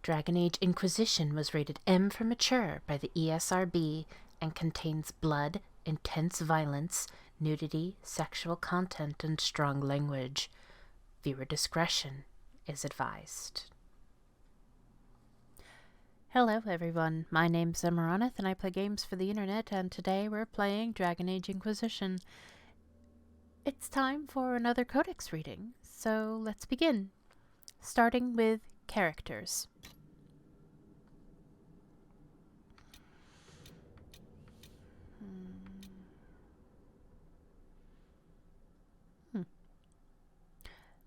Dragon Age Inquisition was rated M for mature by the ESRB and contains blood, intense violence, nudity, sexual content, and strong language. Viewer discretion is advised. Hello everyone, my name's Amaronith and I play games for the internet, and today we're playing Dragon Age Inquisition. It's time for another Codex reading, so let's begin. Starting with characters.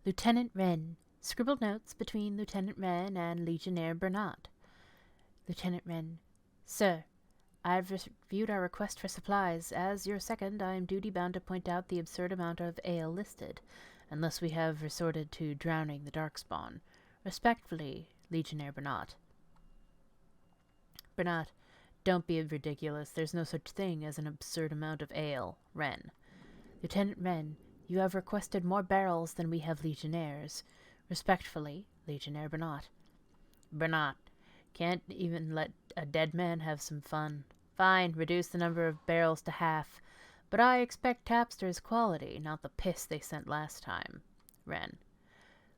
Lieutenant Renn. Scribbled notes between Lieutenant Renn and Legionnaire Bernat. Lieutenant Renn. Sir, I have reviewed our request for supplies. As your second, I am duty-bound to point out the absurd amount of ale listed, unless we have resorted to drowning the Darkspawn. Respectfully, Legionnaire Bernat. Bernat, don't be ridiculous. There's no such thing as an absurd amount of ale. Renn. Lieutenant Renn, you have requested more barrels than we have legionnaires. Respectfully, Legionnaire Bernat. Bernat, can't even let a dead man have some fun. Fine, reduce the number of barrels to half. But I expect Tapster's quality, not the piss they sent last time. Renn.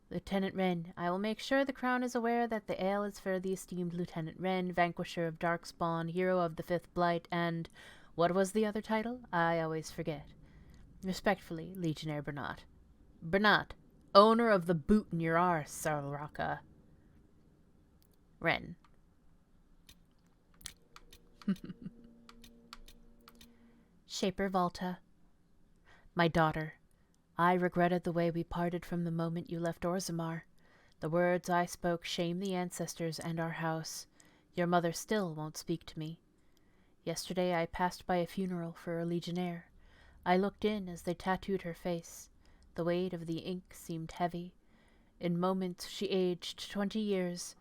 Lieutenant Renn, I will make sure the Crown is aware that the ale is for the esteemed Lieutenant Renn, Vanquisher of Darkspawn, Hero of the Fifth Blight, and... what was the other title? I always forget. Respectfully, Legionnaire Bernat. Bernat, owner of the boot in your arse, Sarlraka. Renn. Shaper Valta. My daughter, I regretted the way we parted from the moment you left Orzammar. The words I spoke shame the ancestors and our house. Your mother still won't speak to me. Yesterday I passed by a funeral for a legionnaire. I looked in as they tattooed her face. The weight of the ink seemed heavy. In moments she aged 20 years.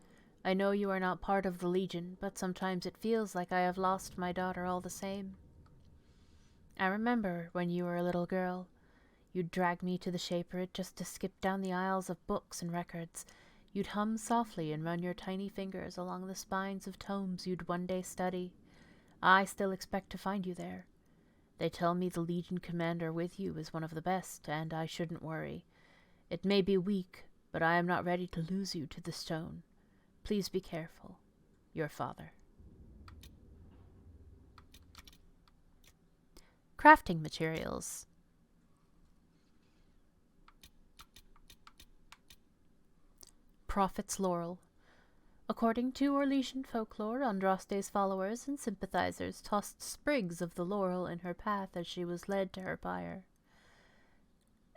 I know you are not part of the Legion, but sometimes it feels like I have lost my daughter all the same. I remember when you were a little girl. You'd drag me to the Shaper just to skip down the aisles of books and records. You'd hum softly and run your tiny fingers along the spines of tomes you'd one day study. I still expect to find you there. They tell me the Legion commander with you is one of the best, and I shouldn't worry. It may be weak, but I am not ready to lose you to the stone. Please be careful. Your father. Crafting materials. Prophet's Laurel. According to Orlesian folklore, Andraste's followers and sympathizers tossed sprigs of the laurel in her path as she was led to her pyre.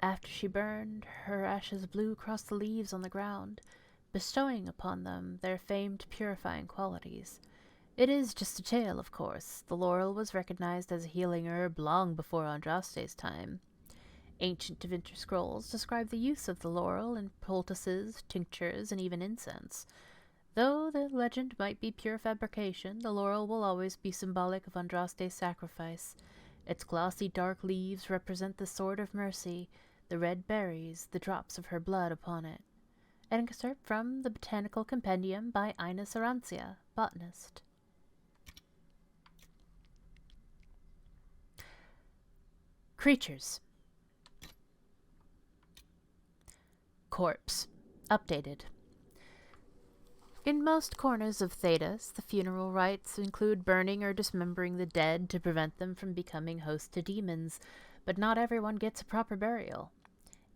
After she burned, her ashes blew across the leaves on the ground, bestowing upon them their famed purifying qualities. It is just a tale, of course. The laurel was recognized as a healing herb long before Andraste's time. Ancient Da Vinci scrolls describe the use of the laurel in poultices, tinctures, and even incense. Though the legend might be pure fabrication, the laurel will always be symbolic of Andraste's sacrifice. Its glossy dark leaves represent the sword of mercy, the red berries, the drops of her blood upon it. An excerpt from the Botanical Compendium by Ines Arancia, botanist. Creatures. Corpse. Updated. In most corners of Thedas, the funeral rites include burning or dismembering the dead to prevent them from becoming host to demons, but not everyone gets a proper burial.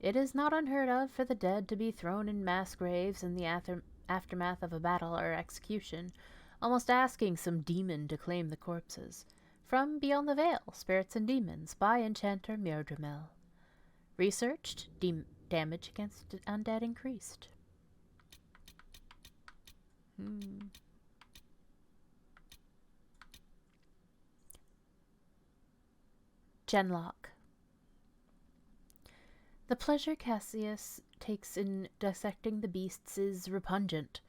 It is not unheard of for the dead to be thrown in mass graves in the aftermath of a battle or execution, almost asking some demon to claim the corpses. From Beyond the Veil, Spirits and Demons, by Enchanter Myrdramel. Researched, damage against undead increased. Genlock. The pleasure Cassius takes in dissecting the beasts is repugnant.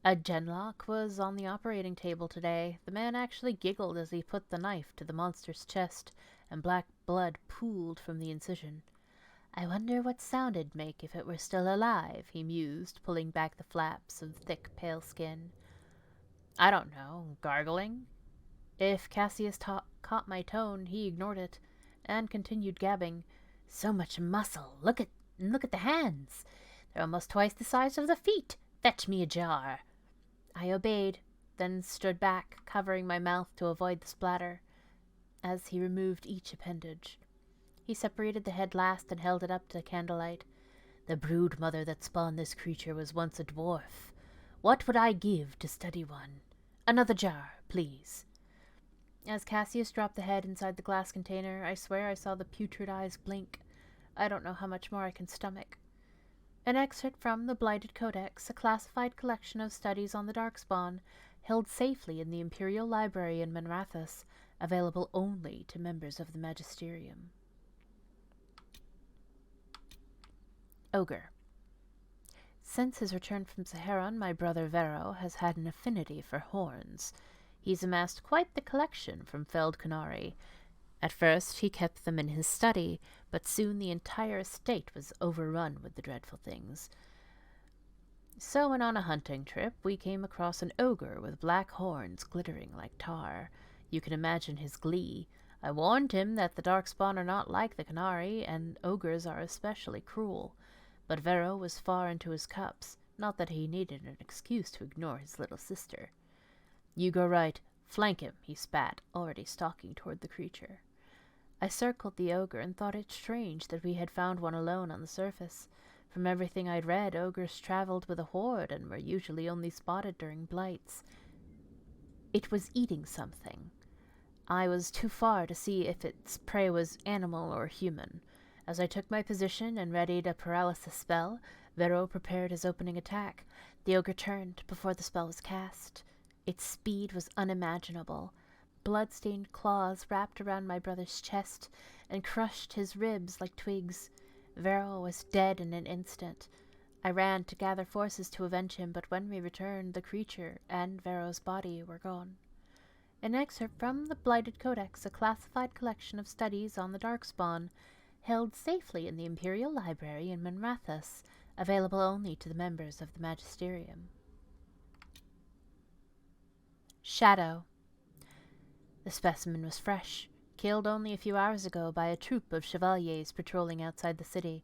A Genlock was on the operating table today. The man actually giggled as he put the knife to the monster's chest, and black blood pooled from the incision. I wonder what sound it'd make if it were still alive, he mused, pulling back the flaps of thick, pale skin. I don't know, gargling? If Cassius caught my tone, he ignored it, and continued gabbing. So much muscle! Look at the hands! They're almost twice the size of the feet! Fetch me a jar! I obeyed, then stood back, covering my mouth to avoid the splatter, as he removed each appendage. He separated the head last and held it up to candlelight. The brood mother that spawned this creature was once a dwarf. What would I give to study one? Another jar, please. As Cassius dropped the head inside the glass container, I swear I saw the putrid eyes blink. I don't know how much more I can stomach. An excerpt from the Blighted Codex, a classified collection of studies on the Darkspawn, held safely in the Imperial Library in Manrathus, available only to members of the Magisterium. Ogre. Since his return from Saharan, my brother Vero has had an affinity for horns. He's amassed quite the collection from felled Canari. At first he kept them in his study, but soon the entire estate was overrun with the dreadful things. So when on a hunting trip we came across an ogre with black horns glittering like tar. You can imagine his glee. I warned him that the Darkspawn are not like the Canari, and ogres are especially cruel. But Vero was far into his cups, not that he needed an excuse to ignore his little sister. You go right. Flank him, he spat, already stalking toward the creature. I circled the ogre and thought it strange that we had found one alone on the surface. From everything I'd read, ogres traveled with a horde and were usually only spotted during blights. It was eating something. I was too far to see if its prey was animal or human. As I took my position and readied a paralysis spell, Vero prepared his opening attack. The ogre turned before the spell was cast. Its speed was unimaginable. Blood-stained claws wrapped around my brother's chest and crushed his ribs like twigs. Vero was dead in an instant. I ran to gather forces to avenge him, but when we returned, the creature and Vero's body were gone. An excerpt from the Blighted Codex, a classified collection of studies on the Darkspawn, held safely in the Imperial Library in Manrathus, available only to the members of the Magisterium. Shadow. The specimen was fresh, killed only a few hours ago by a troop of chevaliers patrolling outside the city.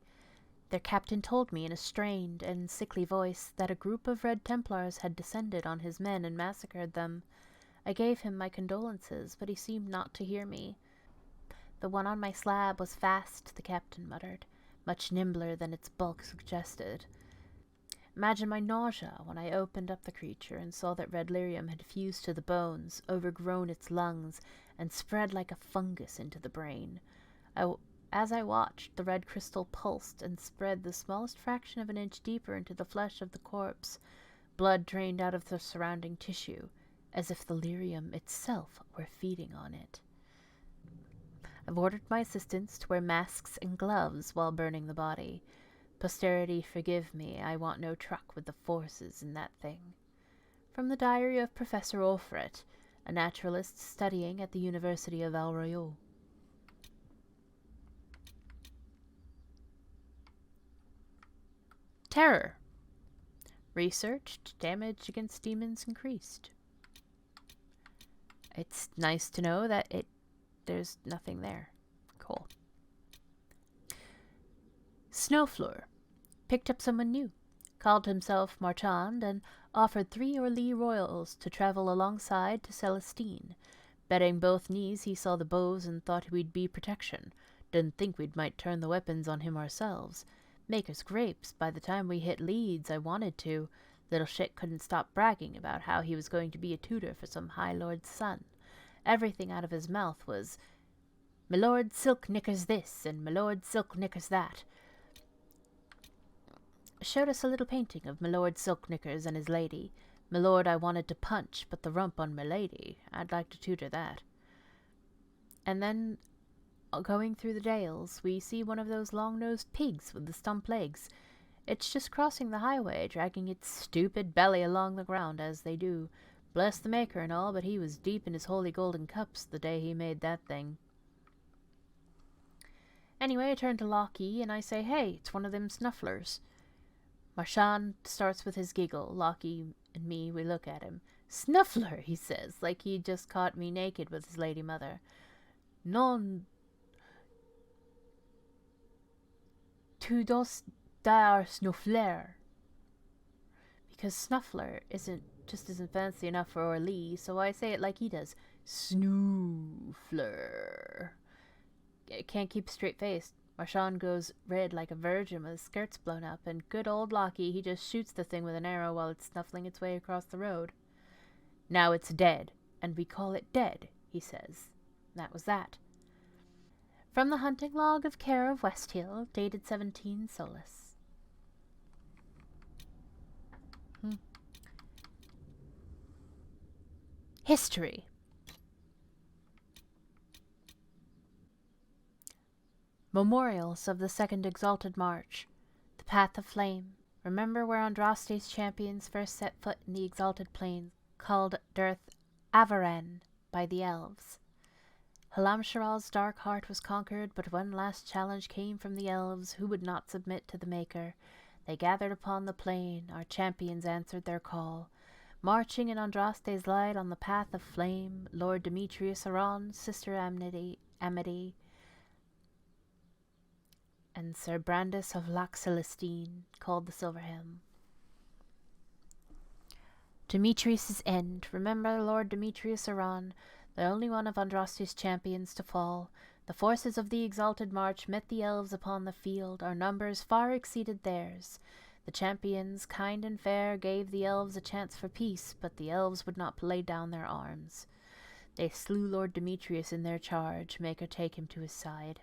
Their captain told me in a strained and sickly voice that a group of Red Templars had descended on his men and massacred them. I gave him my condolences, but he seemed not to hear me. The one on my slab was fast, the captain muttered, much nimbler than its bulk suggested. Imagine my nausea when I opened up the creature and saw that red lyrium had fused to the bones, overgrown its lungs, and spread like a fungus into the brain. As I watched, the red crystal pulsed and spread the smallest fraction of an inch deeper into the flesh of the corpse. Blood drained out of the surrounding tissue, as if the lyrium itself were feeding on it. I've ordered my assistants to wear masks and gloves while burning the body. Posterity forgive me, I want no truck with the forces in that thing. From the diary of Professor Ulfret, a naturalist studying at the University of El Royale. Terror. Researched, damage against demons increased. It's nice to know that there's nothing there. Cool. Snoufleur. Picked up someone new. Called himself Marchand and offered 3 Orlais royals to travel alongside to Celestine. Betting both knees he saw the bows and thought we'd be protection. Didn't think we might turn the weapons on him ourselves. Maker's grapes, by the time we hit Leeds I wanted to. Little shit couldn't stop bragging about how he was going to be a tutor for some High Lord's son. Everything out of his mouth was, "My lord silk knickers this, and my lord silk knickers that." Showed us a little painting of my lord silk knickers and his lady. My lord I wanted to punch, but the rump on my lady, I'd like to tutor that. And then, going through the dales, we see one of those long-nosed pigs with the stump legs. It's just crossing the highway, dragging its stupid belly along the ground, as they do. Bless the maker and all, but he was deep in his holy golden cups the day he made that thing. Anyway, I turn to Lockie and I say, hey, it's one of them Snoufleurs. Marchand starts with his giggle. Lockie and me, we look at him. Snoufleur, he says, like he just caught me naked with his lady mother. Non... Tu dos dar Snoufleur. Because Snoufleur isn't fancy enough for Orlais, so I say it like he does. Snoufleur. Can't keep a straight face. Marchand goes red like a virgin with his skirts blown up, and good old Lockie, he just shoots the thing with an arrow while it's snuffling its way across the road. Now it's dead, and we call it dead, he says. That was that. From the hunting log of Care of Westhill, dated 17 Solus. History. Memorials of the Second Exalted March. The Path of Flame. Remember where Andraste's champions first set foot in the Exalted Plains, called Dirth Avaran by the elves. Halamsharal's dark heart was conquered, but one last challenge came from the elves, who would not submit to the Maker. They gathered upon the plain, our champions answered their call. Marching in Andraste's light on the path of flame, Lord Demetrius Aran, Sister Amity, and Sir Brandis of Lac Celestine, called the Silverhelm. Demetrius's end. Remember Lord Demetrius Aran, the only one of Andraste's champions to fall. The forces of the Exalted March met the elves upon the field. Our numbers far exceeded theirs. The champions, kind and fair, gave the elves a chance for peace, but the elves would not lay down their arms. They slew Lord Demetrius in their charge, Maker take him to his side.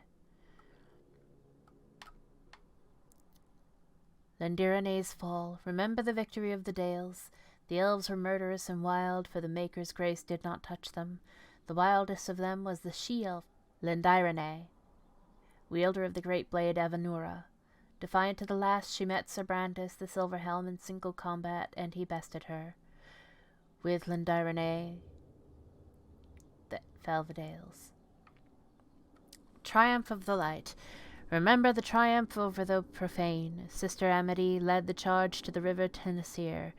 Lendirene's fall. Remember the victory of the Dales. The elves were murderous and wild, for the Maker's grace did not touch them. The wildest of them was the she-elf, Lendirene, wielder of the great blade Avenura. Defiant to the last, she met Sir Brandis, the Silverhelm, in single combat, and he bested her. With Lendirene, fell the Dales. Triumph of the Light. Remember the triumph over the profane. Sister Amity led the charge to the river Tennesseer,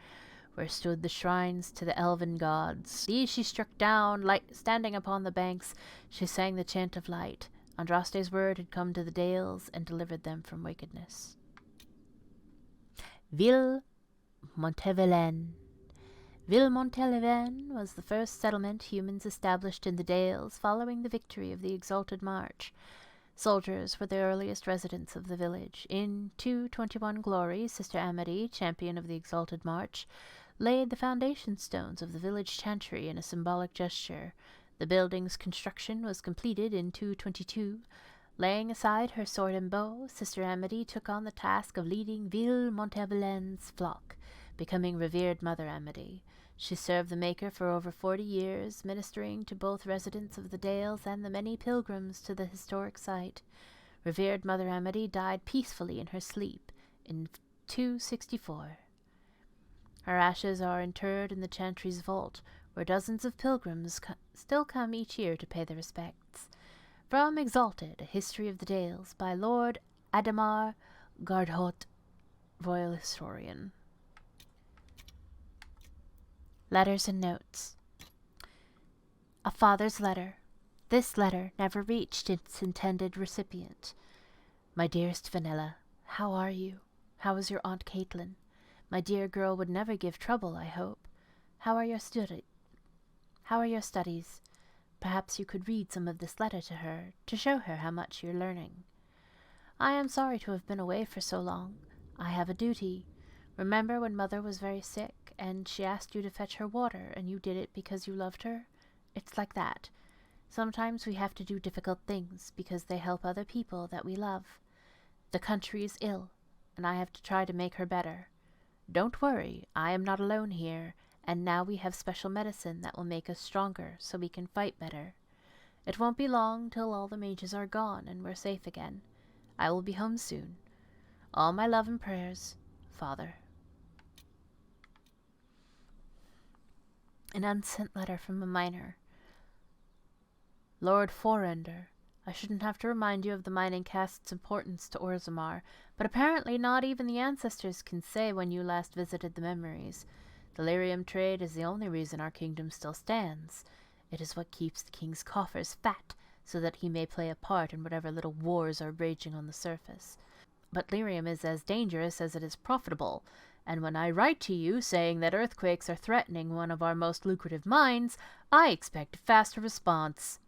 where stood the shrines to the elven gods. These she struck down, standing upon the banks. She sang the chant of light. Andraste's word had come to the Dales and delivered them from wickedness. Ville Montevelan. Ville Montevelan was the first settlement humans established in the Dales following the victory of the Exalted March. Soldiers were the earliest residents of the village. In 221 Glory, Sister Amity, champion of the Exalted March, laid the foundation stones of the village chantry in a symbolic gesture. The building's construction was completed in 222. Laying aside her sword and bow, Sister Amity took on the task of leading Ville Montevelan's flock, becoming revered Mother Amity. She served the Maker for over 40 years, ministering to both residents of the Dales and the many pilgrims to the historic site. Revered Mother Amity died peacefully in her sleep in 264. Her ashes are interred in the chantry's vault, where dozens of pilgrims still come each year to pay their respects. From Exalted, A History of the Dales, by Lord Adamar Gardholt, Royal Historian. Letters and Notes. A father's letter. This letter never reached its intended recipient. My dearest Vanilla, how are you? How is your Aunt Caitlin? My dear girl would never give trouble, I hope. How are your studies? Perhaps you could read some of this letter to her, to show her how much you're learning. I am sorry to have been away for so long. I have a duty. Remember when Mother was very sick, and she asked you to fetch her water, and you did it because you loved her? It's like that. Sometimes we have to do difficult things, because they help other people that we love. The country is ill, and I have to try to make her better. Don't worry, I am not alone here, and now we have special medicine that will make us stronger, so we can fight better. It won't be long till all the mages are gone, and we're safe again. I will be home soon. All my love and prayers, Father. An unsent letter from a minor. Lord Forender, I shouldn't have to remind you of the mining cast's importance to Orzammar, but apparently not even the ancestors can say when you last visited the memories. The Lyrium trade is the only reason our kingdom still stands. It is what keeps the king's coffers fat, so that he may play a part in whatever little wars are raging on the surface. But Lyrium is as dangerous as it is profitable, and when I write to you saying that earthquakes are threatening one of our most lucrative mines, I expect a faster response.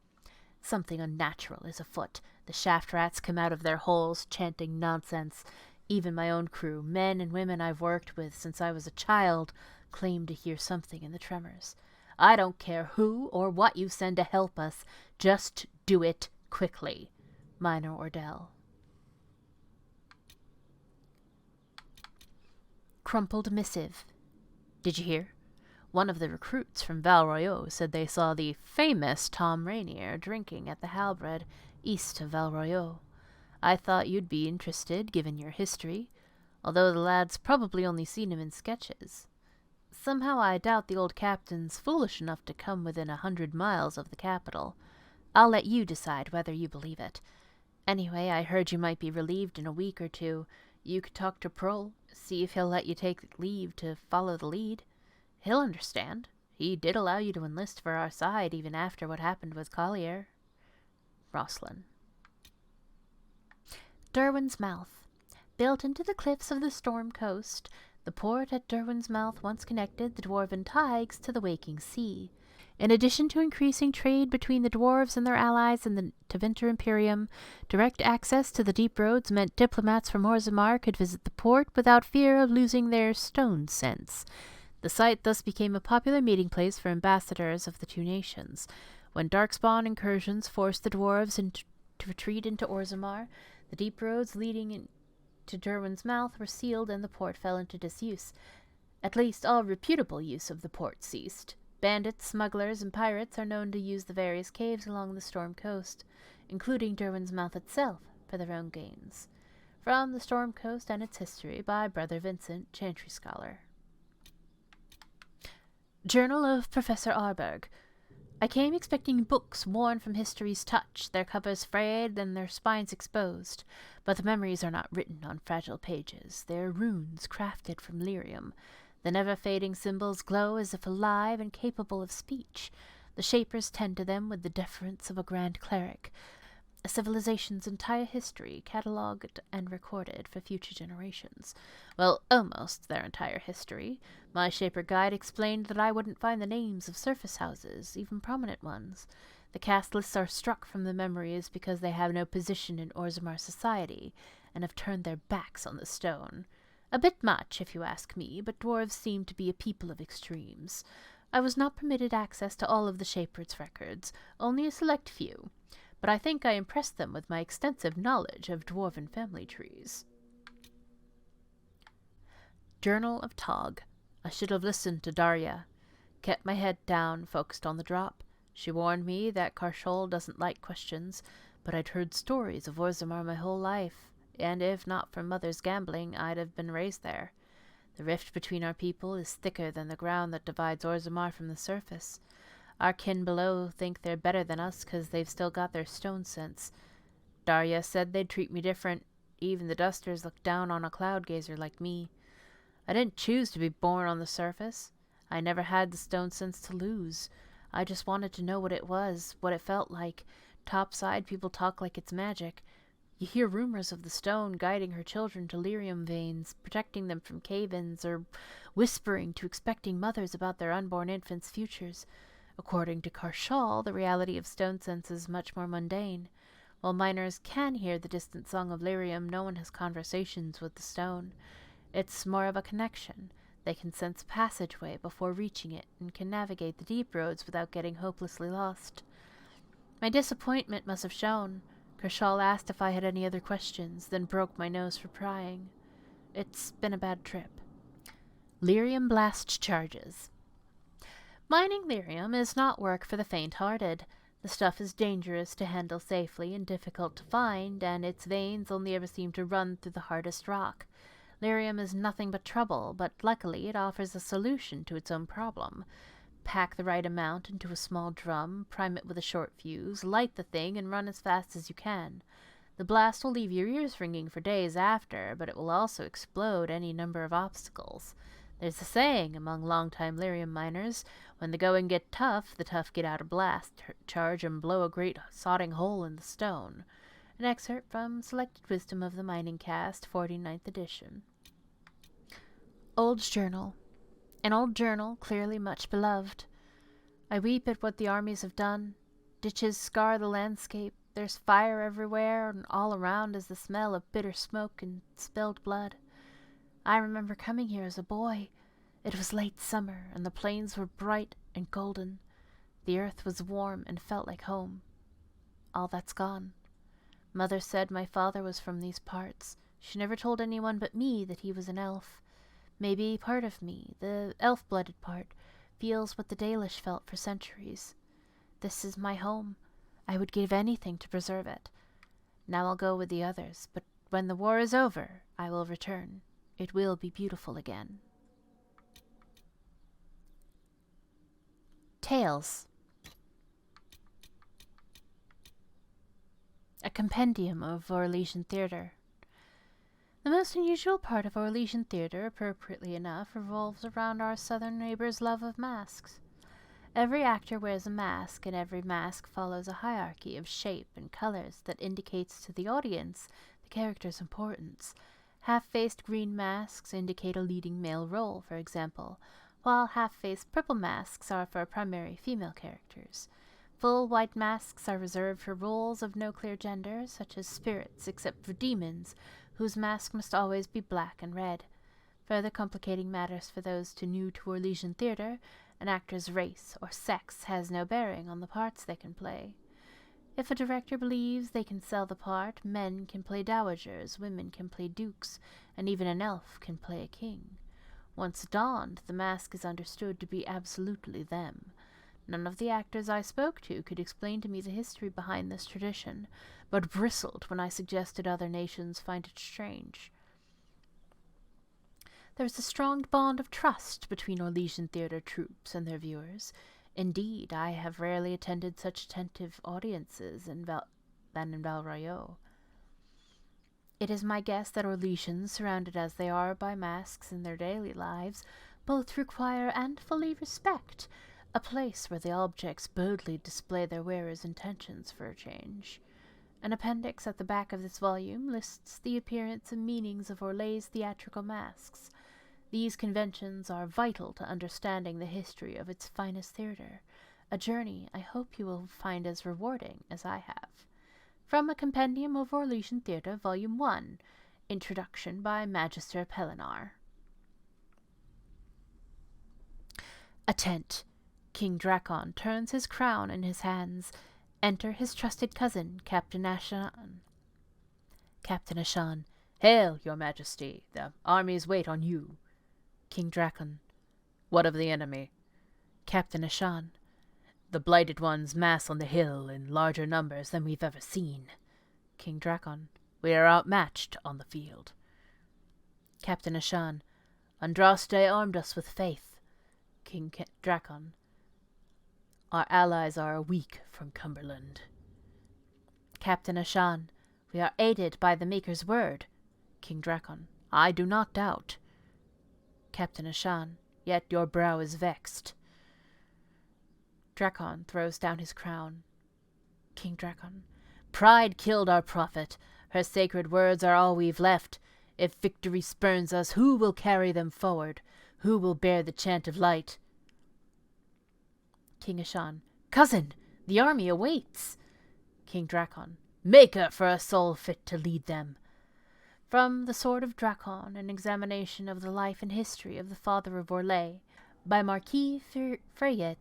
Something unnatural is afoot. The shaft rats come out of their holes chanting nonsense. Even my own crew, men and women I've worked with since I was a child, claim to hear something in the tremors. I don't care who or what you send to help us. Just do it quickly. Minor Ordell. Crumpled Missive. Did you hear? One of the recruits from Val Royeaux said they saw the famous Tom Rainier drinking at the Halberd east of Val Royeaux. I thought you'd be interested, given your history, although the lad's probably only seen him in sketches. Somehow I doubt the old captain's foolish enough to come within 100 miles of the capital. I'll let you decide whether you believe it. Anyway, I heard you might be relieved in a week or two. You could talk to Prol, see if he'll let you take leave to follow the lead. He'll understand. He did allow you to enlist for our side even after what happened with Collier. Roslyn. Daerwin's Mouth. Built into the cliffs of the Storm Coast, the port at Daerwin's Mouth once connected the Dwarven Tighes to the waking sea. In addition to increasing trade between the dwarves and their allies in the Tevinter Imperium, direct access to the deep roads meant diplomats from Orzammar could visit the port without fear of losing their stone sense. The site thus became a popular meeting place for ambassadors of the two nations. When darkspawn incursions forced the dwarves to retreat into Orzammar, the deep roads leading into Daerwin's Mouth were sealed and the port fell into disuse. At least all reputable use of the port ceased. Bandits, smugglers, and pirates are known to use the various caves along the Storm Coast, including Daerwin's Mouth itself, for their own gains. From the Storm Coast and its history by Brother Vincent, Chantry Scholar. Journal of Professor Arberg. I came expecting books worn from history's touch, their covers frayed and their spines exposed, but the memories are not written on fragile pages. They are runes crafted from Lyrium. The never-fading symbols glow as if alive and capable of speech. The shapers tend to them with the deference of a grand cleric. A civilization's entire history catalogued and recorded for future generations. Well, almost their entire history. My Shaper guide explained that I wouldn't find the names of surface houses, even prominent ones. The cast lists are struck from the memories because they have no position in Orzammar society, and have turned their backs on the stone. A bit much, if you ask me, but dwarves seem to be a people of extremes. I was not permitted access to all of the Shaper's records, only a select few, but I think I impressed them with my extensive knowledge of dwarven family trees. Journal of Tog. I should have listened to Darya. Kept my head down, focused on the drop. She warned me that Karshol doesn't like questions, but I'd heard stories of Orzammar my whole life, and if not for Mother's gambling, I'd have been raised there. The rift between our people is thicker than the ground that divides Orzammar from the surface. Our kin below think they're better than us 'cause they've still got their stone sense. Darya said they'd treat me different. Even the Dusters look down on a cloud gazer like me. I didn't choose to be born on the surface. I never had the stone sense to lose. I just wanted to know what it was, what it felt like. Topside, people talk like it's magic. You hear rumors of the stone guiding her children to Lyrium veins, protecting them from cave-ins, or whispering to expecting mothers about their unborn infants' futures. According to Karshal, the reality of stone sense is much more mundane. While miners can hear the distant song of Lyrium, no one has conversations with the stone. It's more of a connection. They can sense a passageway before reaching it, and can navigate the deep roads without getting hopelessly lost. My disappointment must have shown. Karshal asked if I had any other questions, then broke my nose for prying. It's been a bad trip. Lyrium blast charges. Mining Lyrium is not work for the faint-hearted. The stuff is dangerous to handle safely and difficult to find, and its veins only ever seem to run through the hardest rock. Lyrium is nothing but trouble, but luckily it offers a solution to its own problem. Pack the right amount into a small drum, prime it with a short fuse, light the thing, and run as fast as you can. The blast will leave your ears ringing for days after, but it will also explode any number of obstacles. There's a saying among long-time Lyrium miners, when the going get tough, the tough get out a blast charge and blow a great sodding hole in the stone. An excerpt from Selected Wisdom of the Mining Cast, 49th edition. Old Journal. An old journal, clearly much beloved. I weep at what the armies have done. Ditches scar the landscape. There's fire everywhere, and all around is the smell of bitter smoke and spilled blood. I remember coming here as a boy. It was late summer, and the plains were bright and golden. The earth was warm and felt like home. All that's gone. Mother said my father was from these parts. She never told anyone but me that he was an elf. Maybe part of me, the elf-blooded part, feels what the Dalish felt for centuries. This is my home. I would give anything to preserve it. Now I'll go with the others, but when the war is over, I will return. It will be beautiful again. Tales. A compendium of Orlesian theater. The most unusual part of Orlesian theater, appropriately enough, revolves around our southern neighbor's love of masks. Every actor wears a mask, and every mask follows a hierarchy of shape and colors that indicates to the audience the character's importance. Half-faced green masks indicate a leading male role, for example, while half-faced purple masks are for primary female characters. Full white masks are reserved for roles of no clear gender, such as spirits, except for demons, whose mask must always be black and red. Further complicating matters for those too new to Orlesian theater, an actor's race or sex has no bearing on the parts they can play. If a director believes they can sell the part, men can play dowagers, women can play dukes, and even an elf can play a king. Once donned, the mask is understood to be absolutely them. None of the actors I spoke to could explain to me the history behind this tradition, but bristled when I suggested other nations find it strange. There is a strong bond of trust between Orlesian theater troupes and their viewers. Indeed, I have rarely attended such attentive audiences than in Valroyo. It is my guess that Orlesians, surrounded as they are by masks in their daily lives, both require and fully respect a place where the objects boldly display their wearers' intentions for a change. An appendix at the back of this volume lists the appearance and meanings of Orlais' theatrical masks. These conventions are vital to understanding the history of its finest theater, a journey I hope you will find as rewarding as I have. From a Compendium of Orlesian Theatre, Volume 1, Introduction by Magister Pellinar. A tent. King Drakon turns his crown in his hands. Enter his trusted cousin, Captain Ashan. Captain Ashan. Hail, your majesty. The armies wait on you. King Drakon. What of the enemy? Captain Ashan. The blighted ones mass on the hill in larger numbers than we've ever seen. King Drakon. We are outmatched on the field. Captain Ashan. Andraste armed us with faith. King Drakon. Our allies are weak from Cumberland. Captain Ashan. We are aided by the Maker's word. King Drakon. I do not doubt. Captain Ashan. Yet your brow is vexed. Drakon throws down his crown. King Drakon. Pride killed our prophet. Her sacred words are all we've left. If victory spurns us, who will carry them forward? Who will bear the chant of light? King Ashan. Cousin, the army awaits. King Drakon. Make her for a soul fit to lead them. From The Sword of Drakon, an examination of the life and history of the father of Orlais, by Marquis Freyet.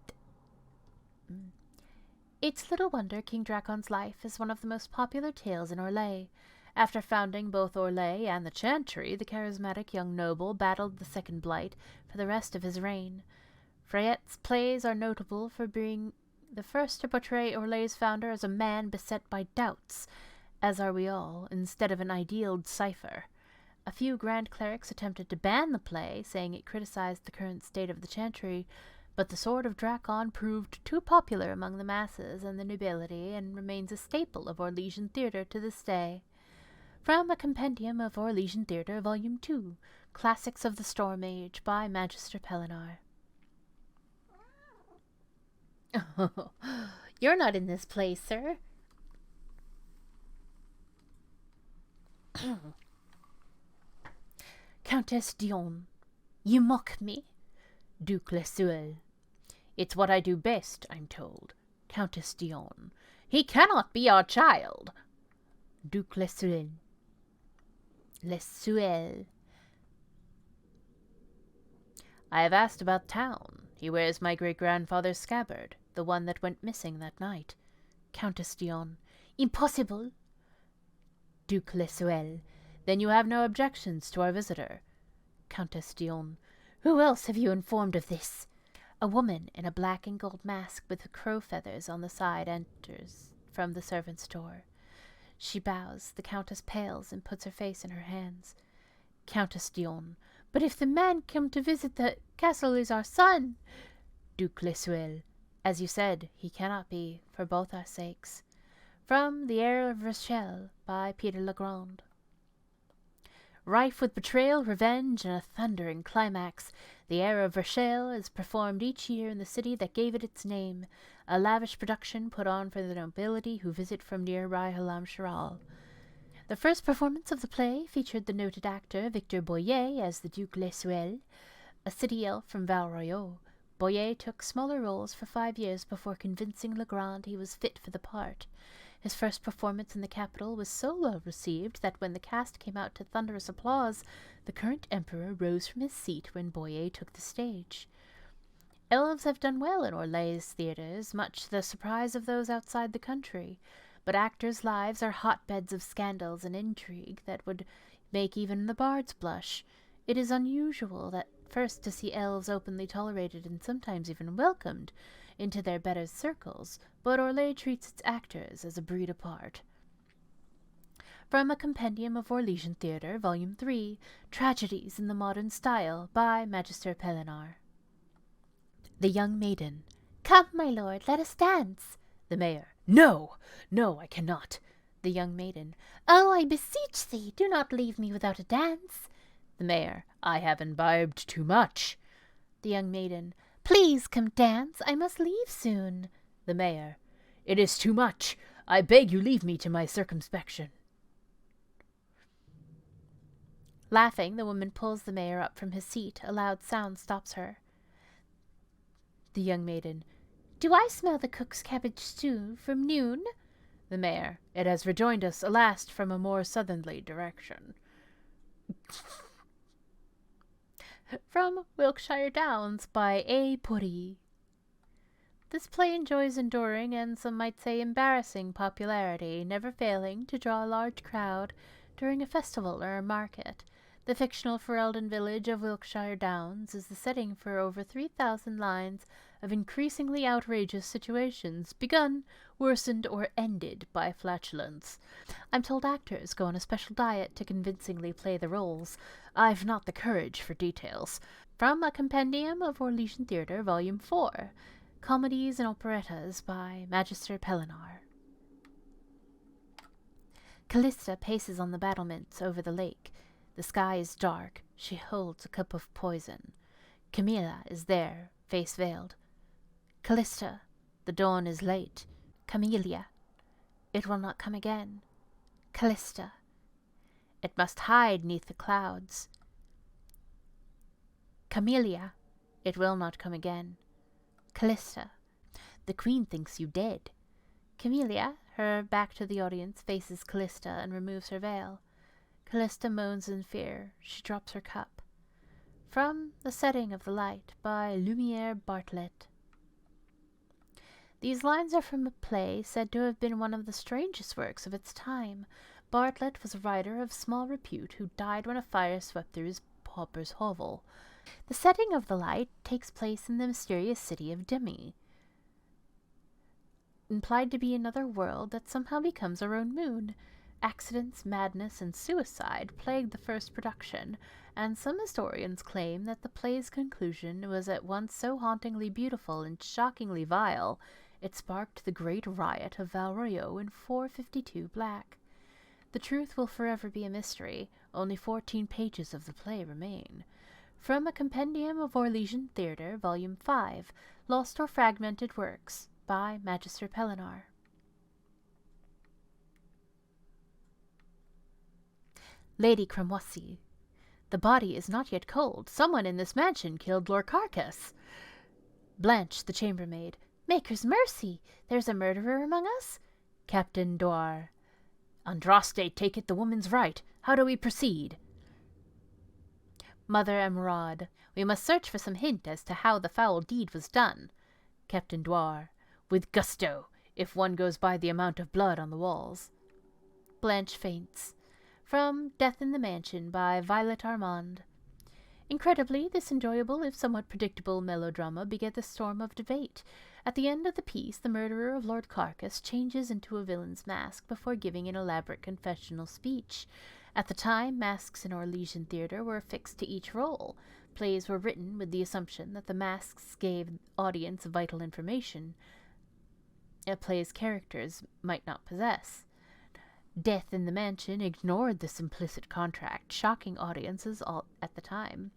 It's little wonder King Drakon's life is one of the most popular tales in Orlais. After founding both Orlais and the Chantry, the charismatic young noble battled the Second Blight for the rest of his reign. Freyet's plays are notable for being the first to portray Orlais' founder as a man beset by doubts, as are we all, instead of an idealed cipher. A few grand clerics attempted to ban the play, saying it criticized the current state of the Chantry, But the sword of Drakon proved too popular among the masses and the nobility, and remains a staple of Orlesian theatre to this day. From a Compendium of Orlesian Theatre, Volume 2, Classics of the Storm Age, by Magister Pellinor. Oh, you're not in this play, sir. Countess Dion, you mock me? Duke Lesuel. It's what I do best, I'm told. Countess Dion. He cannot be our child. Duke Lesuel. Lesuel. I have asked about town. He wears my great-grandfather's scabbard, the one that went missing that night. Countess Dion. Impossible. Duke Lesuel. Then you have no objections to our visitor. Countess Dion. Who else have you informed of this? A woman in a black and gold mask with crow feathers on the side enters from the servant's door. She bows. The countess pales and puts her face in her hands. Countess Dion. But if the man come to visit the castle is our son. Duke Lesuel. As you said, he cannot be, for both our sakes. From The Heir of Rochelle, by Peter Legrand. Rife with betrayal, revenge, and a thundering climax, The Heir of Rochelle is performed each year in the city that gave it its name, a lavish production put on for the nobility who visit from nearby Halam Sharal. The first performance of the play featured the noted actor Victor Boyer as the Duke Lesuel, a city elf from Val Royeaux. Boyer took smaller roles for 5 years before convincing Legrand he was fit for the part. His first performance in the capital was so well received that when the cast came out to thunderous applause, the current emperor rose from his seat when Boyer took the stage. Elves have done well in Orlais theatres, much to the surprise of those outside the country, but actors' lives are hotbeds of scandals and intrigue that would make even the bards blush. It is unusual at first to see elves openly tolerated and sometimes even welcomed into their better circles, but Orlais treats its actors as a breed apart. From a Compendium of Orlesian Theatre, Volume 3, Tragedies in the Modern Style, by Magister Pellinor. The Young Maiden. Come, my lord, let us dance. The Mayor. No, no, I cannot. The Young Maiden. Oh, I beseech thee, do not leave me without a dance. The Mayor. I have imbibed too much. The Young Maiden. Please come dance, I must leave soon. The Mayor. It is too much. I beg you leave me to my circumspection. Laughing, the woman pulls the Mayor up from his seat. A loud sound stops her. The Young Maiden. Do I smell the cook's cabbage stew from noon? The Mayor. It has rejoined us, alas, from a more southerly direction. From Wiltshire Downs, by A. Putty. This play enjoys enduring and some might say embarrassing popularity, never failing to draw a large crowd during a festival or a market. The fictional Ferelden village of Wiltshire Downs is the setting for over 3,000 lines of increasingly outrageous situations, begun, worsened, or ended by flatulence. I'm told actors go on a special diet to convincingly play the roles. I've not the courage for details. From a Compendium of Orlesian Theatre, Volume 4, Comedies and Operettas, by Magister Pellinor. Callista paces on the battlements over the lake. The sky is dark. She holds a cup of poison. Camilla is there, face veiled. Callista, the dawn is late. Camilla, it will not come again. Callista, it must hide neath the clouds. Camilla, it will not come again. Callista, the queen thinks you dead. Camilla, her back to the audience, faces Callista and removes her veil. Callista moans in fear. She drops her cup. From The Setting of the Light, by Lumiere Bartlett. These lines are from a play said to have been one of the strangest works of its time. Bartlett was a writer of small repute who died when a fire swept through his pauper's hovel. The setting of the light takes place in the mysterious city of Demi, implied to be another world that somehow becomes our own moon. Accidents, madness, and suicide plagued the first production, and some historians claim that the play's conclusion was at once so hauntingly beautiful and shockingly vile, it sparked the great riot of Valrio in 452 Black. The truth will forever be a mystery. Only 14 pages of the play remain. From a Compendium of Orlesian Theatre, Volume 5, Lost or Fragmented Works, by Magister Pellinar. Lady Cramoisi. The body is not yet cold. Someone in this mansion killed Lord Carcass. Blanche, the chambermaid. Maker's mercy! There's a murderer among us? Captain Doir. Andraste taketh the woman's right. How do we proceed? Mother Emeraude. We must search for some hint as to how the foul deed was done. Captain Doir. With gusto, if one goes by the amount of blood on the walls. Blanche faints. From Death in the Mansion by Violet Armand. Incredibly, this enjoyable, if somewhat predictable melodrama begat a storm of debate. At the end of the piece, the murderer of Lord Carcass changes into a villain's mask before giving an elaborate confessional speech. At the time, masks in Orlesian theatre were affixed to each role. Plays were written with the assumption that the masks gave audience vital information a play's characters might not possess. Death in the Mansion ignored this implicit contract, shocking audiences all at the time.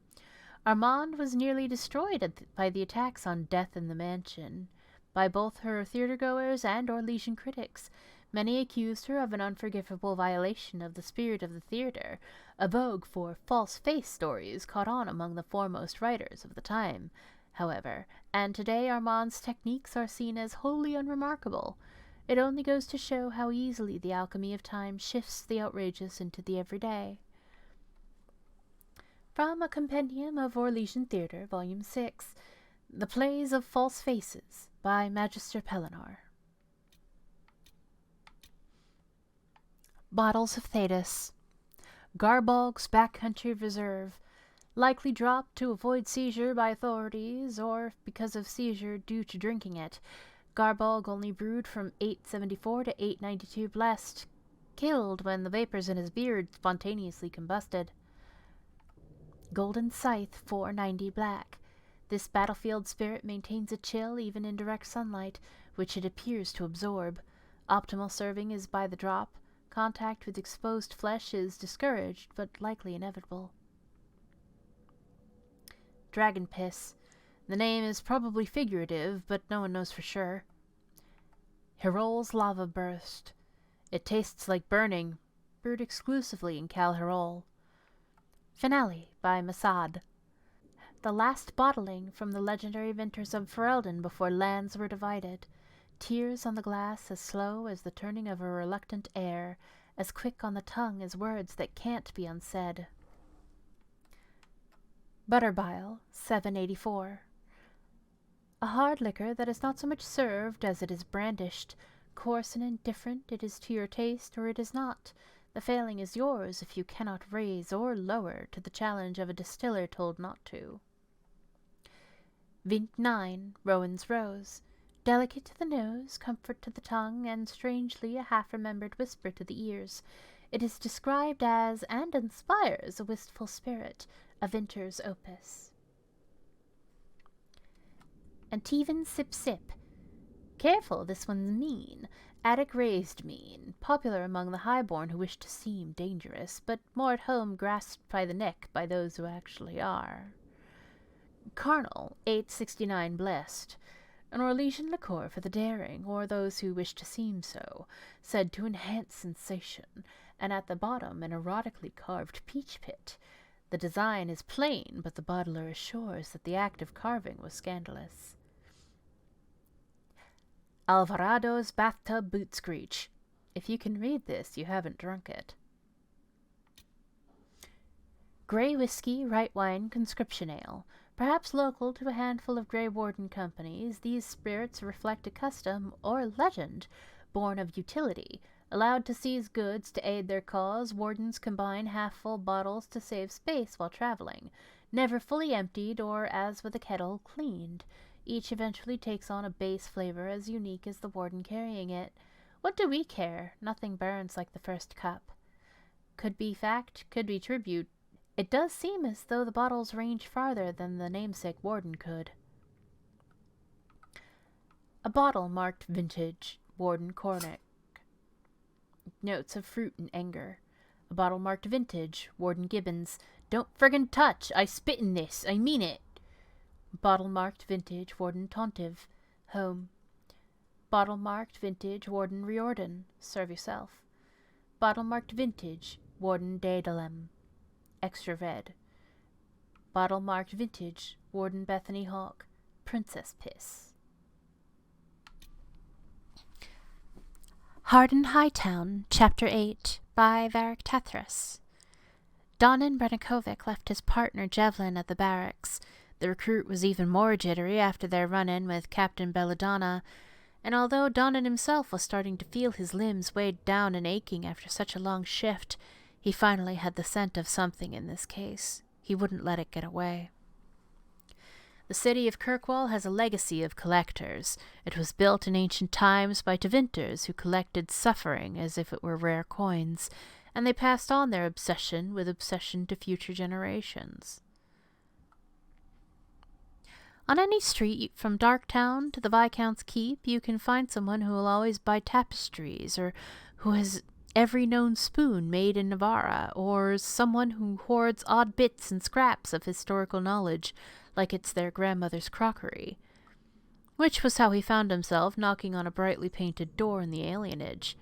Armand was nearly destroyed by the attacks on Death in the Mansion by both her theatergoers and Orlesian critics. Many accused her of an unforgivable violation of the spirit of the theatre. A vogue for false-face stories caught on among the foremost writers of the time, however, and today Armand's techniques are seen as wholly unremarkable. It only goes to show how easily the alchemy of time shifts the outrageous into the everyday. From a Compendium of Orlesian Theatre, Volume 6, The Plays of False Faces, by Magister Pellinar. Bottles of Thedas. Garbolg's Backcountry Reserve. Likely dropped to avoid seizure by authorities, or because of seizure due to drinking it. Garbolg only brewed from 874 to 892 blessed. Killed when the vapors in his beard spontaneously combusted. Golden Scythe, 490 black. This battlefield spirit maintains a chill even in direct sunlight, which it appears to absorb. Optimal serving is by the drop. Contact with exposed flesh is discouraged, but likely inevitable. Dragon Piss. The name is probably figurative, but no one knows for sure. Hirol's Lava Burst. It tastes like burning, brewed exclusively in Cal Hirol. Finale by Masad. The last bottling from the legendary vintners of Ferelden before lands were divided. Tears on the glass as slow as the turning of a reluctant air, as quick on the tongue as words that can't be unsaid. Butterbile, 784. A hard liquor that is not so much served as it is brandished. Coarse and indifferent, it is to your taste or it is not. The failing is yours if you cannot raise or lower to the challenge of a distiller told not to. Vint 9, Rowan's Rose. Delicate to the nose, comfort to the tongue, and strangely a half-remembered whisper to the ears. It is described as, and inspires, a wistful spirit, a vintner's opus. Antivan Sip Sip. Careful, this one's mean. Attic raised mean, popular among the highborn who wish to seem dangerous, but more at home grasped by the neck by those who actually are. Carnal, 869 blessed. An Orlesian liqueur for the daring, or those who wish to seem so, said to enhance sensation, and at the bottom an erotically carved peach pit. The design is plain, but the bottler assures that the act of carving was scandalous. Alvarado's Bathtub Boot Screech. If you can read this, you haven't drunk it. Grey Whiskey, Ritewine, Conscription Ale. Perhaps local to a handful of Grey Warden companies, these spirits reflect a custom or legend born of utility. Allowed to seize goods to aid their cause, wardens combine half-full bottles to save space while traveling. Never fully emptied or, as with a kettle, cleaned. Each eventually takes on a base flavor as unique as the warden carrying it. What do we care? Nothing burns like the first cup. Could be fact, could be tribute. It does seem as though the bottles range farther than the namesake warden could. A bottle marked vintage, Warden Cornick. Notes of fruit and anger. A bottle marked vintage, Warden Gibbons. Don't friggin' touch! I spit in this! I mean it! Bottle marked vintage, Warden Tontive. Home. Bottle marked vintage, Warden Riordan. Serve yourself. Bottle marked vintage, Warden Daedalem. Extra red. Bottle marked vintage, Warden Bethany Hawk. Princess Piss. Harden Hightown, Chapter 8, by Varric Tethras. Donan Brenikovic left his partner Jevlin at the barracks. The recruit was even more jittery after their run-in with Captain Belladonna, and although Donan himself was starting to feel his limbs weighed down and aching after such a long shift, he finally had the scent of something in this case. He wouldn't let it get away. The city of Kirkwall has a legacy of collectors. It was built in ancient times by Tevinters who collected suffering as if it were rare coins, and they passed on their obsession with obsession to future generations. On any street, from Darktown to the Viscount's Keep, you can find someone who will always buy tapestries, or who has every known spoon made in Navarra, or someone who hoards odd bits and scraps of historical knowledge, like it's their grandmother's crockery. Which was how he found himself knocking on a brightly painted door in the alienage.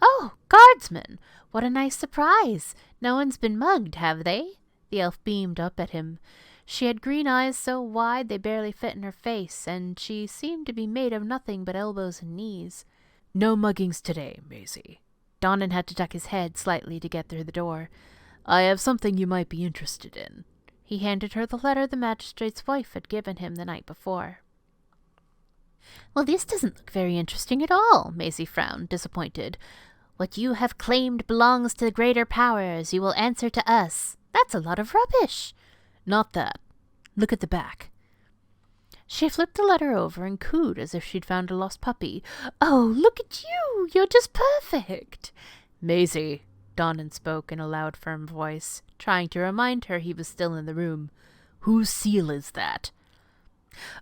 "Oh, guardsmen! What a nice surprise! No one's been mugged, have they?" The elf beamed up at him. She had green eyes so wide they barely fit in her face, and she seemed to be made of nothing but elbows and knees. "No muggings today, Maisie." Donan had to duck his head slightly to get through the door. "I have something you might be interested in." He handed her the letter the magistrate's wife had given him the night before. "Well, this doesn't look very interesting at all," Maisie frowned, disappointed. "What you have claimed belongs to the greater powers. You will answer to us. That's a lot of rubbish." "Not that. Look at the back." She flipped the letter over and cooed as if she'd found a lost puppy. "Oh, look at you! You're just perfect!" "Maisie," Donan spoke in a loud, firm voice, trying to remind her he was still in the room. "Whose seal is that?"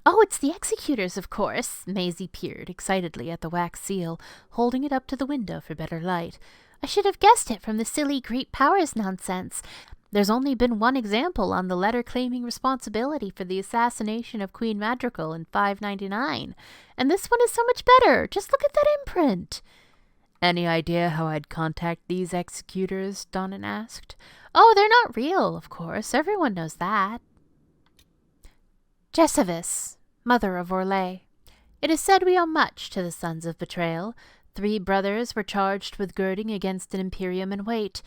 "Oh, it's the executor's, of course." Maisie peered excitedly at the wax seal, holding it up to the window for better light. "I should have guessed it from the silly great powers nonsense. There's only been one example on the letter claiming responsibility for the assassination of Queen Madrigal in 599, and this one is so much better. Just look at that imprint." "Any idea how I'd contact these executors?" Donan asked. "Oh, they're not real, of course. Everyone knows that." Jeshavis, mother of Orlais. It is said we owe much to the sons of betrayal. 3 brothers were charged with girding against an imperium in weight,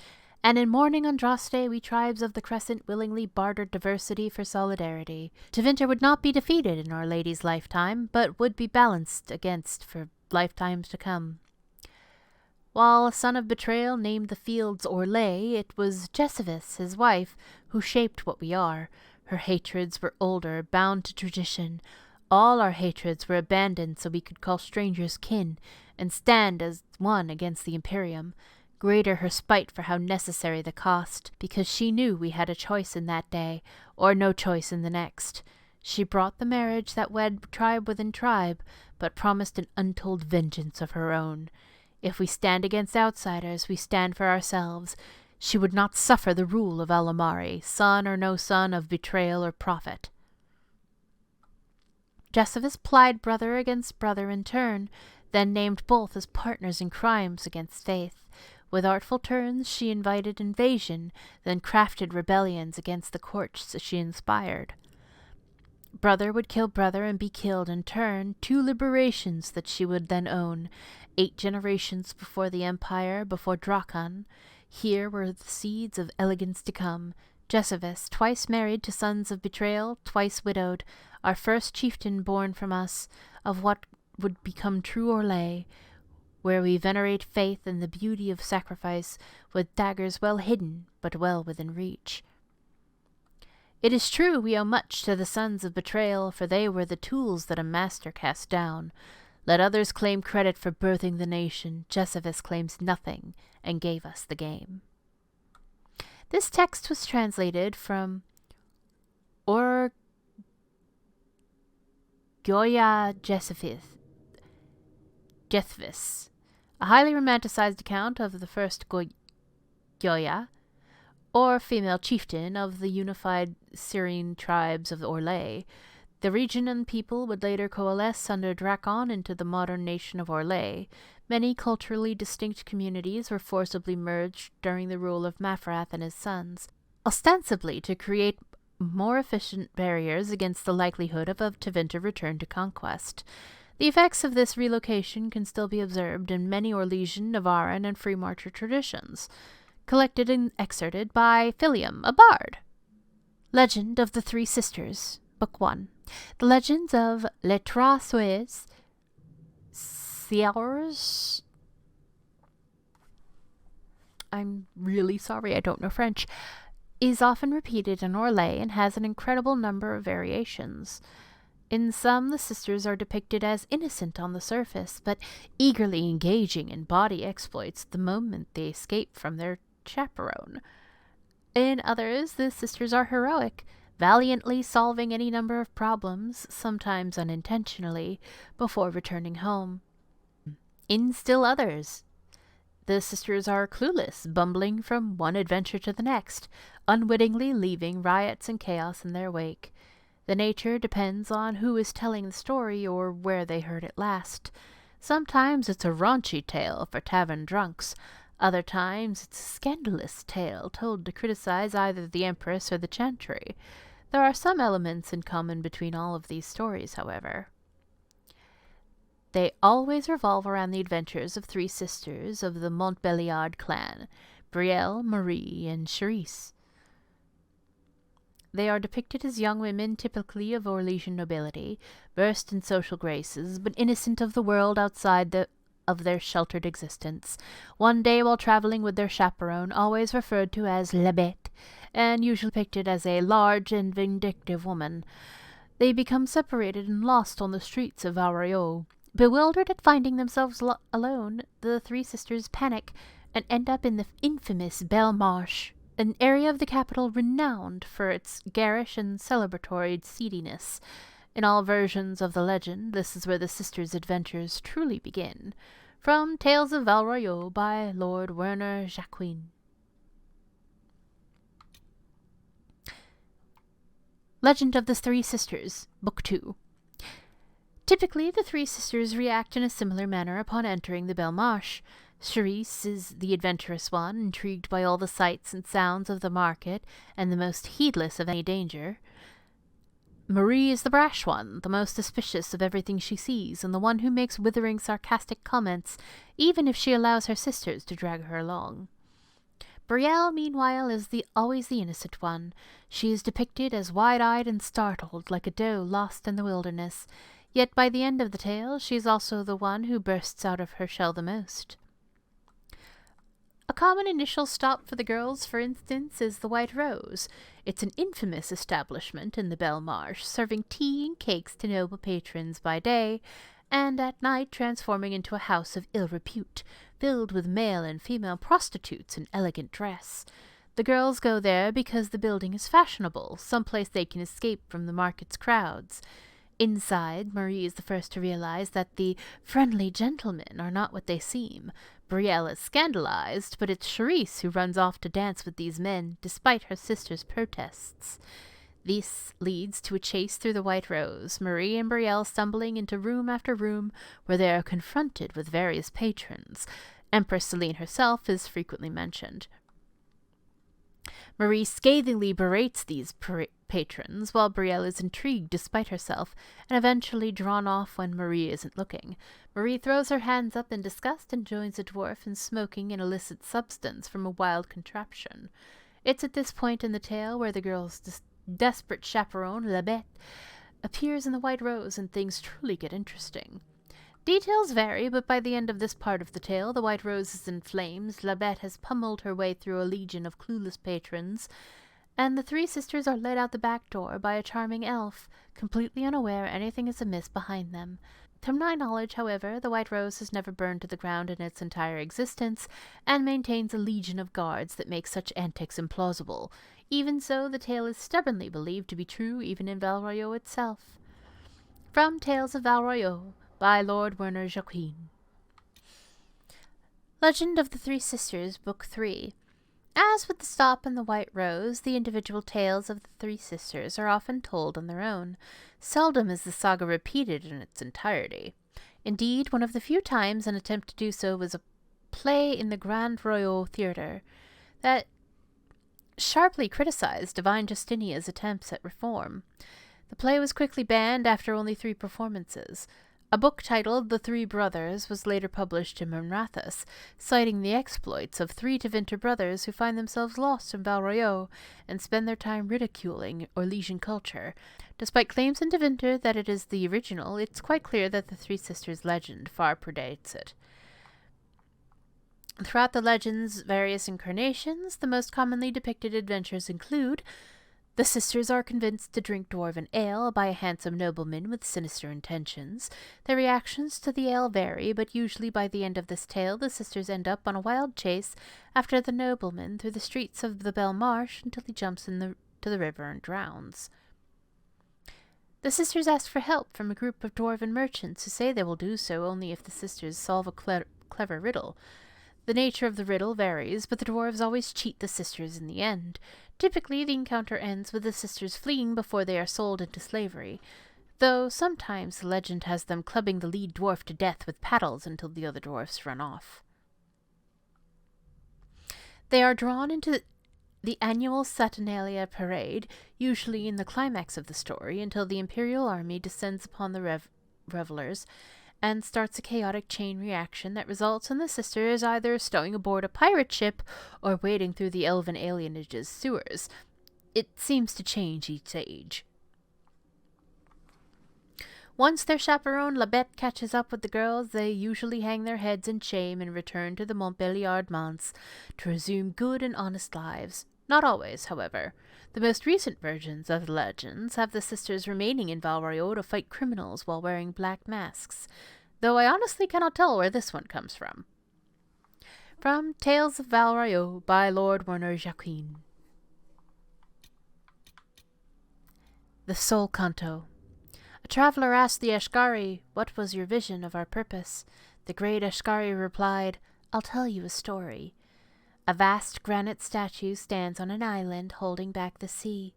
and in mourning Andraste we tribes of the Crescent willingly bartered diversity for solidarity. Tevinter would not be defeated in Our Lady's lifetime, but would be balanced against for lifetimes to come. While a son of betrayal named the fields Orlais, it was Jeshavis, his wife, who shaped what we are. Her hatreds were older, bound to tradition. All our hatreds were abandoned so we could call strangers kin, and stand as one against the Imperium. Greater her spite for how necessary the cost, because she knew we had a choice in that day, or no choice in the next. She brought the marriage that wed tribe within tribe, but promised an untold vengeance of her own. If we stand against outsiders, we stand for ourselves. She would not suffer the rule of Alamari, son or no son of betrayal or profit. Jeshavis plied brother against brother in turn, then named both as partners in crimes against faith. With artful turns she invited invasion, then crafted rebellions against the courts she inspired. Brother would kill brother and be killed in turn, 2 liberations that she would then own, 8 generations before the Empire, before Drakon. Here were the seeds of elegance to come. Jeshavis, twice married to sons of betrayal, twice widowed, our first chieftain born from us, of what would become true Orlais, where we venerate faith and the beauty of sacrifice, with daggers well hidden, but well within reach. It is true we owe much to the sons of betrayal, for they were the tools that a master cast down. Let others claim credit for birthing the nation. Jeshavis claims nothing and gave us the game. This text was translated from Goya Jeshavis, a highly romanticized account of the first Goya, or female chieftain of the unified Syrian tribes of Orlais. The region and people would later coalesce under Drakon into the modern nation of Orlais. Many culturally distinct communities were forcibly merged during the rule of Mafrath and his sons, ostensibly to create more efficient barriers against the likelihood of a Tevinter return to conquest. The effects of this relocation can still be observed in many Orlesian, Navaran, and Freemarcher traditions, collected and excerpted by Philium, a bard. Legend of the Three Sisters, Book 1. The Legends of Les Trois Sœurs, Sœurs. I'm really sorry, I don't know French. Is often repeated in Orlais and has an incredible number of variations. In some, the sisters are depicted as innocent on the surface, but eagerly engaging in body exploits the moment they escape from their chaperone. In others, the sisters are heroic, valiantly solving any number of problems, sometimes unintentionally, before returning home. In still others, the sisters are clueless, bumbling from one adventure to the next, unwittingly leaving riots and chaos in their wake. The nature depends on who is telling the story or where they heard it last. Sometimes it's a raunchy tale for tavern drunks. Other times it's a scandalous tale told to criticize either the Empress or the Chantry. There are some elements in common between all of these stories, however. They always revolve around the adventures of three sisters of the Montbéliard clan, Brielle, Marie, and Charisse. They are depicted as young women typically of Orlesian nobility, versed in social graces, but innocent of the world outside of their sheltered existence. One day, while traveling with their chaperone, always referred to as La Bête, and usually depicted as a large and vindictive woman, they become separated and lost on the streets of Vario. Bewildered at finding themselves alone, the three sisters panic and end up in the infamous Belle Marche, an area of the capital renowned for its garish and celebratory seediness. In all versions of the legend, this is where the sisters' adventures truly begin. From Tales of Val Royeaux by Lord Werner Jacquin. Legend of the Three Sisters, Book 2. Typically, the three sisters react in a similar manner upon entering the Belle Marche. Charisse is the adventurous one, intrigued by all the sights and sounds of the market, and the most heedless of any danger. Marie is the brash one, the most suspicious of everything she sees, and the one who makes withering, sarcastic comments, even if she allows her sisters to drag her along. Brielle, meanwhile, is always the innocent one. She is depicted as wide-eyed and startled, like a doe lost in the wilderness. Yet by the end of the tale, she is also the one who bursts out of her shell the most. A common initial stop for the girls, for instance, is the White Rose. It's an infamous establishment in the Belle Marche, serving tea and cakes to noble patrons by day, and at night transforming into a house of ill repute, filled with male and female prostitutes in elegant dress. The girls go there because the building is fashionable, some place they can escape from the market's crowds. Inside, Marie is the first to realize that the friendly gentlemen are not what they seem. Brielle is scandalized, but it's Charisse who runs off to dance with these men, despite her sister's protests. This leads to a chase through the White Rose, Marie and Brielle stumbling into room after room, where they are confronted with various patrons. Empress Celine herself is frequently mentioned. Marie scathingly berates these patrons, while Brielle is intrigued despite herself, and eventually drawn off when Marie isn't looking. Marie throws her hands up in disgust and joins a dwarf in smoking an illicit substance from a wild contraption. It's at this point in the tale where the girl's desperate chaperone, La Bête, appears in the White Rose and things truly get interesting. Details vary, but by the end of this part of the tale, the White Rose is in flames, La Bête has pummeled her way through a legion of clueless patrons, and the three sisters are led out the back door by a charming elf, completely unaware anything is amiss behind them. From my knowledge, however, the White Rose has never burned to the ground in its entire existence, and maintains a legion of guards that make such antics implausible. Even so, the tale is stubbornly believed to be true even in Val Royeaux itself. From Tales of Val Royeaux, by Lord Werner Jacquin. Legend of the Three Sisters, Book 3. As with the Stop and the White Rose, the individual tales of the Three Sisters are often told on their own. Seldom is the saga repeated in its entirety. Indeed, one of the few times an attempt to do so was a play in the Grand Royal Theatre that sharply criticized Divine Justinia's attempts at reform. The play was quickly banned after only 3 performances. A book titled The Three Brothers was later published in Monrathus, citing the exploits of 3 Tevinter brothers who find themselves lost in Val Royeaux and spend their time ridiculing Orlesian culture. Despite claims in Tevinter that it is the original, it's quite clear that the Three Sisters legend far predates it. Throughout the legend's various incarnations, the most commonly depicted adventures include: the sisters are convinced to drink dwarven ale by a handsome nobleman with sinister intentions. Their reactions to the ale vary, but usually by the end of this tale the sisters end up on a wild chase after the nobleman through the streets of the Belle Marche until he jumps to the river and drowns. The sisters ask for help from a group of dwarven merchants who say they will do so only if the sisters solve a clever riddle. The nature of the riddle varies, but the dwarves always cheat the sisters in the end. Typically, the encounter ends with the sisters fleeing before they are sold into slavery, though sometimes the legend has them clubbing the lead dwarf to death with paddles until the other dwarfs run off. They are drawn into the annual Saturnalia parade, usually in the climax of the story, until the Imperial army descends upon the revelers and starts a chaotic chain reaction that results in the sisters either stowing aboard a pirate ship or wading through the elven alienage's sewers. It seems to change each age. Once their chaperone Labette catches up with the girls, they usually hang their heads in shame and return to the Montbéliard manse to resume good and honest lives. Not always, however. The most recent versions of the legends have the sisters remaining in Val Royeaux to fight criminals while wearing black masks, though I honestly cannot tell where this one comes from. From Tales of Val Royeaux by Lord Werner Jacquin. The Soul Canto. A traveller asked the Ashkari, "What was your vision of our purpose?" The great Ashkari replied, "I'll tell you a story. A vast granite statue stands on an island holding back the sea.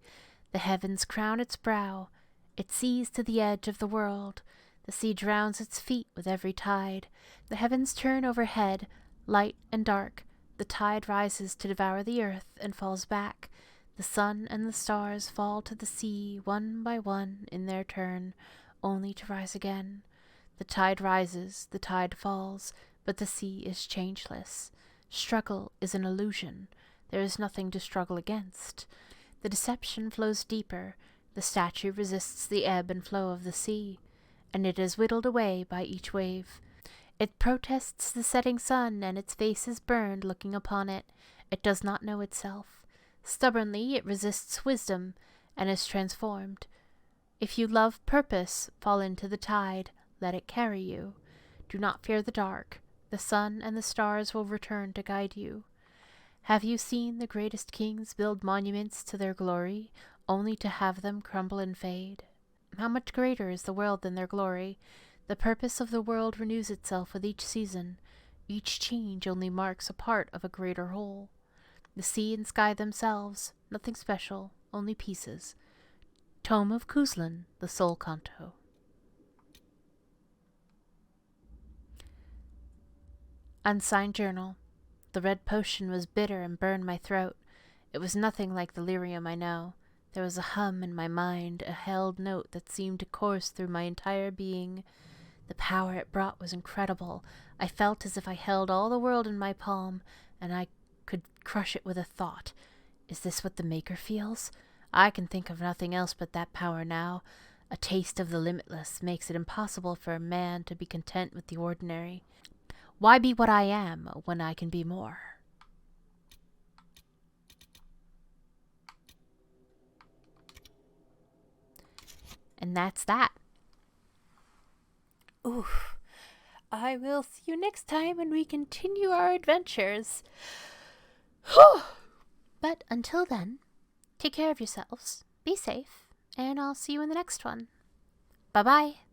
The heavens crown its brow. It sees to the edge of the world. The sea drowns its feet with every tide. The heavens turn overhead, light and dark. The tide rises to devour the earth and falls back. The sun and the stars fall to the sea one by one in their turn, only to rise again. The tide rises, the tide falls, but the sea is changeless. Struggle is an illusion. There is nothing to struggle against. The deception flows deeper. The statue resists the ebb and flow of the sea, and it is whittled away by each wave. It protests the setting sun, and its face is burned looking upon it. It does not know itself. Stubbornly it resists wisdom, and is transformed. If you love purpose, fall into the tide. Let it carry you. Do not fear the dark. The sun and the stars will return to guide you. Have you seen the greatest kings build monuments to their glory, only to have them crumble and fade? How much greater is the world than their glory? The purpose of the world renews itself with each season. Each change only marks a part of a greater whole. The sea and sky themselves, nothing special, only pieces. Tome of Kuzlan, the Soul Canto. Unsigned Journal. The red potion was bitter and burned my throat. It was nothing like the lyrium I know. There was a hum in my mind, a held note that seemed to course through my entire being. The power it brought was incredible. I felt as if I held all the world in my palm, and I could crush it with a thought. Is this what the Maker feels? I can think of nothing else but that power now. A taste of the limitless makes it impossible for a man to be content with the ordinary. Why be what I am when I can be more? And that's that. Ooh, Whew. I will see you next time when we continue our adventures. But until then, take care of yourselves, be safe, and I'll see you in the next one. Bye-bye.